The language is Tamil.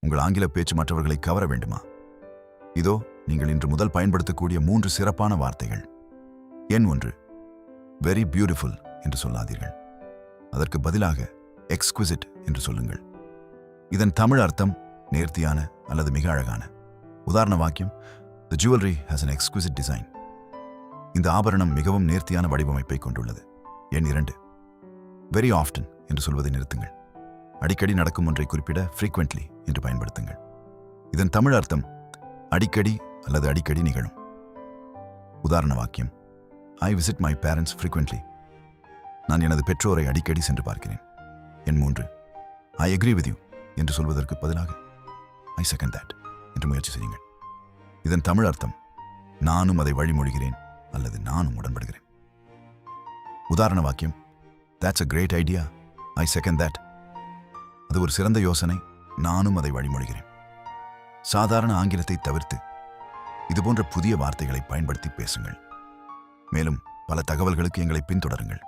உங்கள் ஆங்கில பேச்சு மற்றவர்களை கவர வேண்டுமா? இதோ நீங்கள் இன்று முதல் பயன்படுத்தக்கூடிய 3 சிறப்பான வார்த்தைகள். எண் 1, வெரி பியூட்டிஃபுல் என்று சொல்லாதீர்கள். அதற்கு பதிலாக எக்ஸ்குவிசிட் என்று சொல்லுங்கள். இதன் தமிழ் அர்த்தம் நேர்த்தியான அல்லது மிக அழகான. உதாரண வாக்கியம், The jewelry has an exquisite design. இந்த ஆபரணம் மிகவும் நேர்த்தியான வடிவமைப்பை கொண்டுள்ளது. எண் 2, வெரி ஆஃப்டன் என்று சொல்வதை நிறுத்துங்கள். அடிக்கடி நடக்கும் ஒன்றை குறிப்பிட frequently என்று பயன்படுத்துங்கள். இதன் தமிழ் அர்த்தம் அடிக்கடி அல்லது அடிக்கடி நிகழும். உதாரண வாக்கியம், I visit my parents frequently. நான் எனது பெற்றோரை அடிக்கடி சென்று பார்க்கிறேன். எண் 3, I agree with you என்று சொல்வதற்கு பதிலாக I second that என்று முயற்சி செய்யுங்கள். இதன் தமிழ் அர்த்தம் நானும் அதை வழிமொழிகிறேன் அல்லது நானும் உடன்படுகிறேன். உதாரண வாக்கியம், That's a great idea. I second that. அது ஒரு சிறந்த யோசனை, நானும் அதை வழிமொழிகிறேன். சாதாரண ஆங்கிலத்தை தவிர்த்து இதுபோன்ற புதிய வார்த்தைகளை பயன்படுத்தி பேசுங்கள். மேலும் பல தகவல்களுக்கு எங்களை பின்தொடருங்கள்.